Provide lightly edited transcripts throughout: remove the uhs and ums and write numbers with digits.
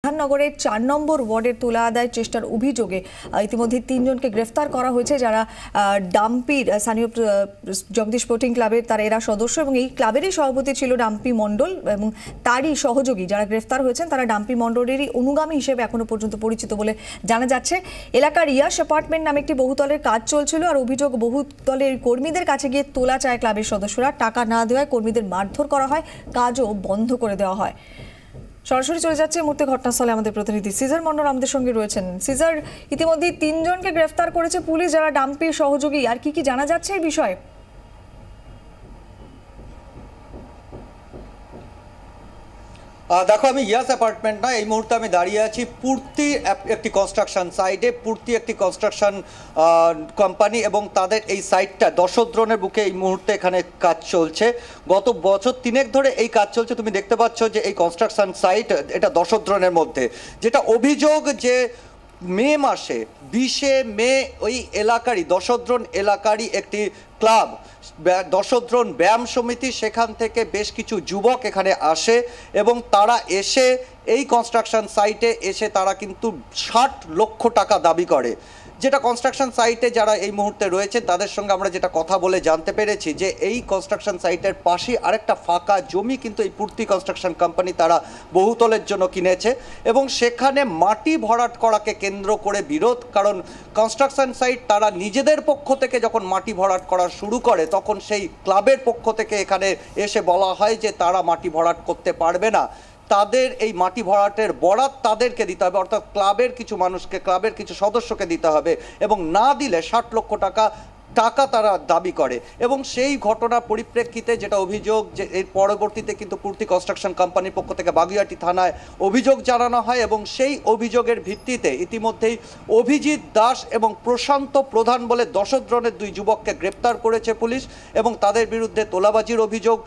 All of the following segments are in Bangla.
বিধাননগরের ৪ নম্বর ওয়ার্ডের তোলা আদায় চেষ্টার অভিযোগে ইতিমধ্যে ৩ জনকে গ্রেফতার করা হয়েছে, যারা ডাম্পির স্থানীয় জগদীশ স্পোর্টিং ক্লাবের তারা এরা সদস্য এবং এই ক্লাবেরই সভাপতি ছিল ডাম্পি মণ্ডল এবং তারই সহযোগী যারা গ্রেফতার হয়েছেন তারা ডাম্পি মণ্ডলেরই অনুগামী হিসেবে এখনো পর্যন্ত পরিচিত বলে জানা যাচ্ছে। এলাকার ইয়াস অ্যাপার্টমেন্ট নামে একটি বহুতলের কাজ চলছিল আর অভিযোগ বহুতলের কর্মীদের কাছে গিয়ে তোলা চায় ক্লাবের সদস্যরা, টাকা না দেওয়ায় কর্মীদের মারধর করা হয়, কাজও বন্ধ করে দেওয়া হয়। সরাসরি চলে যাচ্ছে মুহূর্তে ঘটনাস্থলে আমাদের প্রতিনিধি সিজার মন্ডল আমাদের সঙ্গে রয়েছেন। সিজার, ইতিমধ্যে ৩ জনকে গ্রেফতার করেছে পুলিশ যারা ডাম্পির সহযোগী, আর কি জানা যাচ্ছে এই বিষয়ে? দেখো, আমি ইয়াস অ্যাপার্টমেন্ট না, এই মুহূর্তে আমি দাঁড়িয়ে আছি পূর্তি একটি কনস্ট্রাকশন সাইটে। পূর্তি একটি কনস্ট্রাকশন কোম্পানি এবং তাদের এই সাইটটা দশদ্রনের বুকে এই মুহূর্তে এখানে কাজ চলছে। গত বছর ৩ ধরে এই কাজ চলছে। তুমি দেখতে পাচ্ছ যে এই কনস্ট্রাকশন সাইট এটা দশদ্রনের মধ্যে, যেটা অভিযোগ যে মে মাসে ২০ মে ওই এলাকারই দশদ্রন এলাকারই একটি ক্লাব দশদ্রন ব্যায়াম সমিতি, সেখান থেকে বেশ কিছু যুবক এখানে আসে এবং তারা এসে এই কনস্ট্রাকশন সাইটে এসে তারা কিন্তু ৬০ লক্ষ টাকা দাবি করে। যেটা কনস্ট্রাকশন সাইটে যারা এই মুহূর্তে রয়েছে তাদের সঙ্গে আমরা যেটা কথা বলে জানতে পেরেছি যে এই কনস্ট্রাকশন সাইটের পাশে আরেকটা ফাঁকা জমি কিন্তু এই পূর্তি কনস্ট্রাকশন কোম্পানি তারা বহুতলের জন্য কিনেছে এবং সেখানে মাটি ভরাট করাকে কেন্দ্র করে বিরোধ। কারণ কনস্ট্রাকশন সাইট তারা নিজেদের পক্ষ থেকে যখন মাটি ভরাট করা শুরু করে তখন সেই ক্লাবের পক্ষ থেকে এখানে এসে বলা হয় যে তারা মাটি ভরাট করতে পারবে না, তাদের এই মাটি ভরাটের বরাত তাদেরকে দিতে হবে, অর্থাৎ ক্লাবের কিছু মানুষকে, ক্লাবের কিছু সদস্যকে দিতে হবে এবং না দিলে ৬০ লক্ষ টাকা তারা দাবি করে। এবং সেই ঘটনার পরিপ্রেক্ষিতে যেটা অভিযোগ যে এর পরবর্তীতে কিন্তু পূর্তি কনস্ট্রাকশন কোম্পানির পক্ষ থেকে বাগুইআটি থানায় অভিযোগ জানানো হয় এবং সেই অভিযোগের ভিত্তিতে ইতিমধ্যেই অভিজিৎ দাস এবং প্রশান্ত প্রধান বলে দশদ্রনের ২ যুবককে গ্রেপ্তার করেছে পুলিশ এবং তাদের বিরুদ্ধে তোলাবাজির অভিযোগ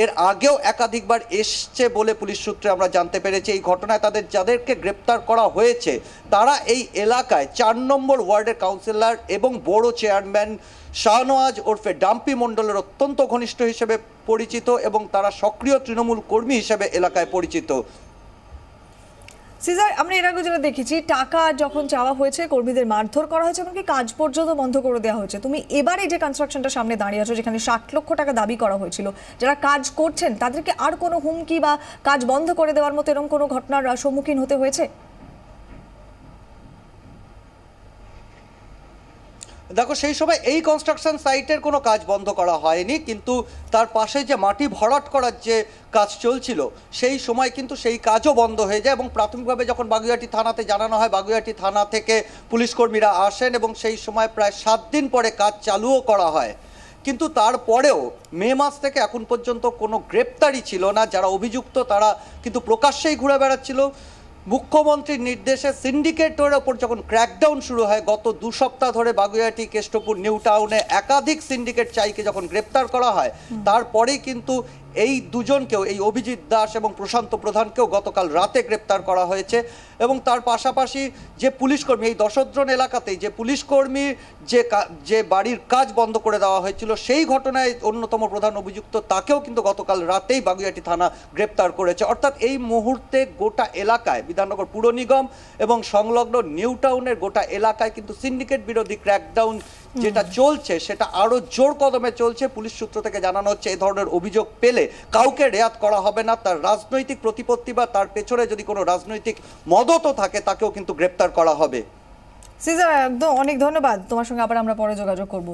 এর আগেও একাধিকবার এসছে বলে পুলিশ সূত্রে আমরা জানতে পেরেছি। এই ঘটনায় যাদেরকে গ্রেপ্তার করা হয়েছে তারা এই এলাকায় ৪ নম্বর ওয়ার্ডের কাউন্সিলর এবং বড় চেয়ারম্যান শাহনওয়াজ ওরফে ডাম্পি মণ্ডলের অত্যন্ত ঘনিষ্ঠ হিসেবে পরিচিত এবং তারা সক্রিয় তৃণমূল কর্মী হিসেবে এলাকায় পরিচিত। সিজার, আমরা এর আগে যেটা দেখেছি টাকা যখন চাওয়া হয়েছে কর্মীদের মারধর করা হয়েছে এমনকি কাজ পর্যন্ত বন্ধ করে দেওয়া হয়েছে। তুমি এবারে যে কনস্ট্রাকশনটা সামনে দাঁড়িয়ে আছো যেখানে ৬০ লক্ষ টাকা দাবি করা হয়েছিল, যারা কাজ করছেন তাদেরকে আর কোনো হুমকি বা কাজ বন্ধ করে দেওয়ার মতো এরকম কোনো ঘটনার সম্মুখীন হতে হয়েছে? দেখো, সেই সময় এই কনস্ট্রাকশন সাইটের কোনো কাজ বন্ধ করা হয়নি, কিন্তু তার পাশে যে মাটি ভরাট করার যে কাজ চলছিল সেই সময় কিন্তু সেই কাজও বন্ধ হয়ে যায় এবং প্রাথমিকভাবে যখন বাগুইআটি থানাতে জানানো হয় বাগুইআটি থানা থেকে পুলিশ কর্মীরা আসেন এবং সেই সময় প্রায় ৭ দিন পরে কাজ চালুও করা হয়। কিন্তু তারপরেও মে মাস থেকে এখন পর্যন্ত কোনো গ্রেপ্তারি ছিল না। যারা অভিযুক্ত তারা কিন্তু প্রকাশ্যেই ঘুরে বেড়াচ্ছিল। মুখ্যমন্ত্রীর নির্দেশে সিন্ডিকেটের ওপর যখন ক্র্যাকডাউন শুরু হয় গত ২ সপ্তাহ ধরে বাগুইআটি, কেষ্টপুর, নিউ টাউনে একাধিক সিন্ডিকেট চাইকে যখন গ্রেপ্তার করা হয় তারপরেই কিন্তু এই দুজনকেও, এই অভিজিৎ দাস এবং প্রশান্ত প্রধানকেও গতকাল রাতে গ্রেপ্তার করা হয়েছে। এবং তার পাশাপাশি যে পুলিশকর্মী এই দশদ্রন এলাকাতেই যে পুলিশকর্মী যে বাড়ির কাজ বন্ধ করে দেওয়া হয়েছিল সেই ঘটনায় অন্যতম প্রধান অভিযুক্ত তাকেও কিন্তু গতকাল রাতেই বাগুইআটি থানা গ্রেপ্তার করেছে। অর্থাৎ এই মুহূর্তে গোটা এলাকায় বিধাননগর পুর নিগম এবং সংলগ্ন নিউ টাউনের গোটা এলাকায় কিন্তু সিন্ডিকেট বিরোধী ক্র্যাকডাউন যেটা চলছে সেটা আরো জোর কদমে চলছে। পুলিশ সূত্র থেকে জানানো হচ্ছে এই ধরনের অভিযোগ পেলে কাউকে রেয়াত করা হবে না, তার রাজনৈতিক প্রতিপত্তি বা তার পেছনে যদি কোনো রাজনৈতিক মদতও থাকে তাকেও কিন্তু গ্রেপ্তার করা হবে। সিজার, একদম অনেক ধন্যবাদ, তোমার সঙ্গে আবার আমরা পরে যোগাযোগ করব।